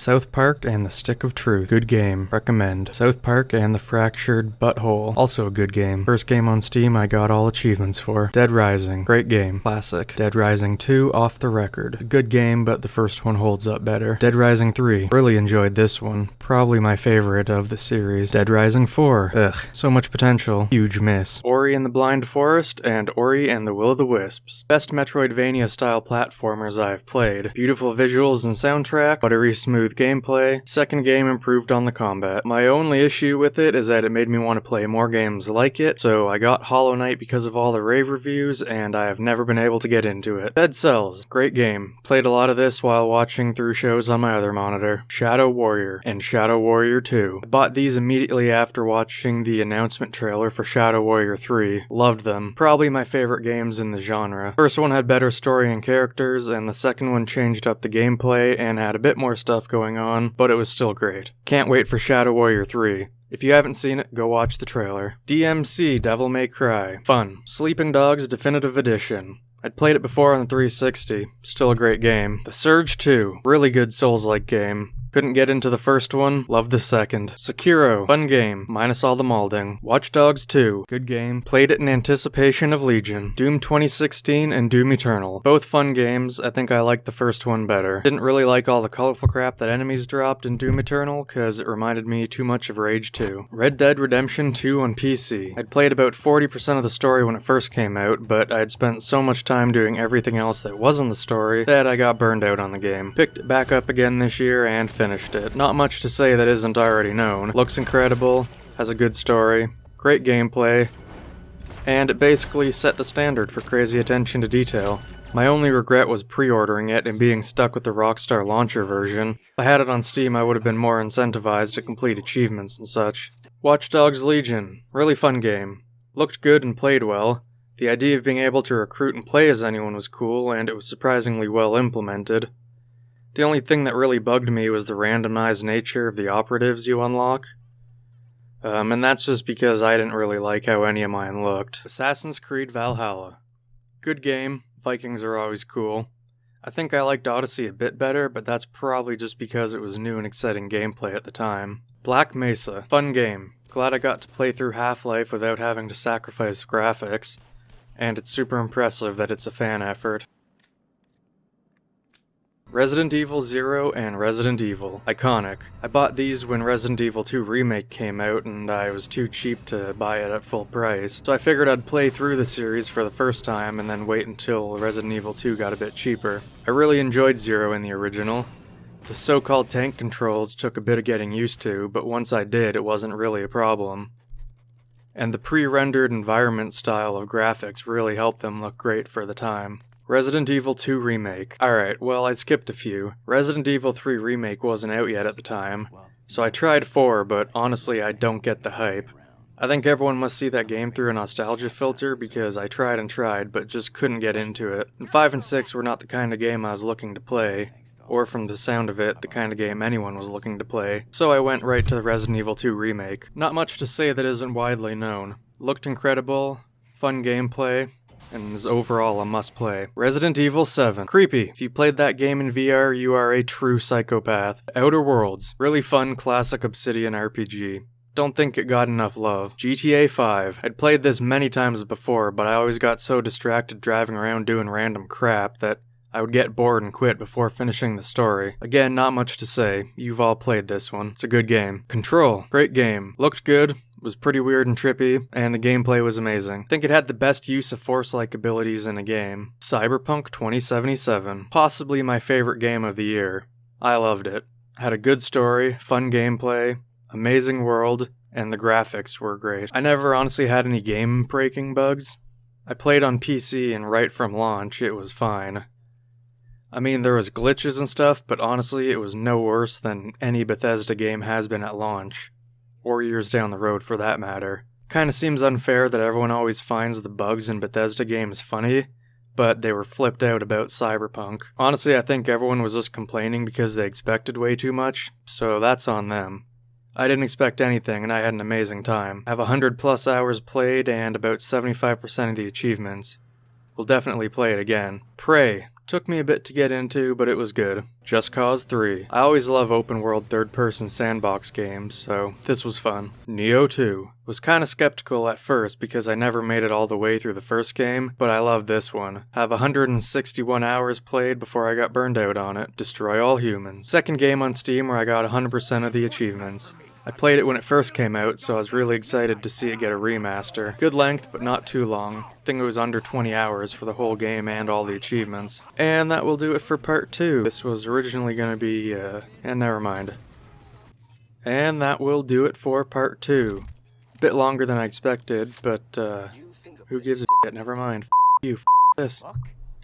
South Park and the Stick of Truth. Good game. Recommend. South Park and the Fractured Butthole. Also a good game. First game on Steam I got all achievements for. Dead Rising. Great game. Classic. Dead Rising 2 Off the Record. A good game, but the first one holds up better. Dead Rising 3. Really enjoyed this one. Probably my favorite of the series. Dead Rising 4. Ugh. So much potential. Huge miss. Ori and the Blind Forest and Ori and the Will of the Wisps. Best Metroidvania style platformers I've played. Beautiful visuals and soundtrack. Buttery smooth gameplay. Second game improved on the combat. My only issue with it is that it made me want to play more games like it, so I got Hollow Knight because of all the rave reviews, and I have never been able to get into it. Dead Cells. Great game. Played a lot of this while watching through shows on my other monitor. Shadow Warrior and Shadow Warrior 2. I bought these immediately after watching the announcement trailer for Shadow Warrior 3. Loved them. Probably my favorite games in the genre. First one had better story and characters, and the second one changed up the gameplay and had a bit more stuff going on, but it was still great. Can't wait for Shadow Warrior 3. If you haven't seen it, go watch the trailer. DMC Devil May Cry. Fun. Sleeping Dogs Definitive Edition. I'd played it before on the 360. Still a great game. The Surge 2. Really good Souls-like game. Couldn't get into the first one, loved the second. Sekiro, fun game, minus all the molding. Watch Dogs 2, good game, played it in anticipation of Legion. Doom 2016 and Doom Eternal, both fun games. I think I liked the first one better. Didn't really like all the colorful crap that enemies dropped in Doom Eternal, cause it reminded me too much of Rage 2. Red Dead Redemption 2 on PC. I'd played about 40% of the story when it first came out, but I'd spent so much time doing everything else that wasn't the story that I got burned out on the game. Picked it back up again this year and finished it. Not much to say that isn't already known. Looks incredible, has a good story, great gameplay, and it basically set the standard for crazy attention to detail. My only regret was pre-ordering it and being stuck with the Rockstar launcher version. If I had it on Steam, I would have been more incentivized to complete achievements and such. Watch Dogs Legion. Really fun game. Looked good and played well. The idea of being able to recruit and play as anyone was cool, and it was surprisingly well implemented. The only thing that really bugged me was the randomized nature of the operatives you unlock. And that's just because I didn't really like how any of mine looked. Assassin's Creed Valhalla. Good game. Vikings are always cool. I think I liked Odyssey a bit better, but that's probably just because it was new and exciting gameplay at the time. Black Mesa. Fun game. Glad I got to play through Half-Life without having to sacrifice graphics. And it's super impressive that it's a fan effort. Resident Evil 0 and Resident Evil. Iconic. I bought these when Resident Evil 2 Remake came out and I was too cheap to buy it at full price, so I figured I'd play through the series for the first time and then wait until Resident Evil 2 got a bit cheaper. I really enjoyed 0 in the original. The so-called tank controls took a bit of getting used to, but once I did, it wasn't really a problem. And the pre-rendered environment style of graphics really helped them look great for the time. Resident Evil 2 Remake. Alright, well I skipped a few. Resident Evil 3 Remake wasn't out yet at the time, so I tried 4, but honestly I don't get the hype. I think everyone must see that game through a nostalgia filter because I tried and tried, but just couldn't get into it. And 5 and 6 were not the kind of game I was looking to play, or from the sound of it, the kind of game anyone was looking to play, so I went right to the Resident Evil 2 Remake. Not much to say that isn't widely known. Looked incredible, fun gameplay, and is overall a must-play. Resident Evil 7. Creepy. If you played that game in VR, you are a true psychopath. Outer Worlds. Really fun, classic Obsidian RPG. Don't think it got enough love. GTA 5. I'd played this many times before, but I always got so distracted driving around doing random crap that I would get bored and quit before finishing the story. Again, not much to say. You've all played this one. It's a good game. Control. Great game. Looked good. Was pretty weird and trippy, and the gameplay was amazing. I think it had the best use of Force-like abilities in a game. Cyberpunk 2077. Possibly my favorite game of the year. I loved it. Had a good story, fun gameplay, amazing world, and the graphics were great. I never honestly had any game-breaking bugs. I played on PC and right from launch, it was fine. I mean, there was glitches and stuff, but honestly, it was no worse than any Bethesda game has been at launch. Or years down the road for that matter. Kinda seems unfair that everyone always finds the bugs in Bethesda games funny, but they were flipped out about Cyberpunk. Honestly, I think everyone was just complaining because they expected way too much, so that's on them. I didn't expect anything and I had an amazing time. I have 100+ hours played and about 75% of the achievements. We'll definitely play it again. Prey. Took me a bit to get into, but it was good. Just Cause 3. I always love open-world third-person sandbox games, so this was fun. Neo 2. Was kinda skeptical at first because I never made it all the way through the first game, but I love this one. Have 161 hours played before I got burned out on it. Destroy All Humans. Second game on Steam where I got 100% of the achievements. I played it when it first came out, so I was really excited to see it get a remaster. Good length, but not too long. I think it was under 20 hours for the whole game and all the achievements. And that will do it for part 2. This was originally gonna be, never mind. And that will do it for part 2. A bit longer than I expected, but, who gives a shit? Never mind. F you, this.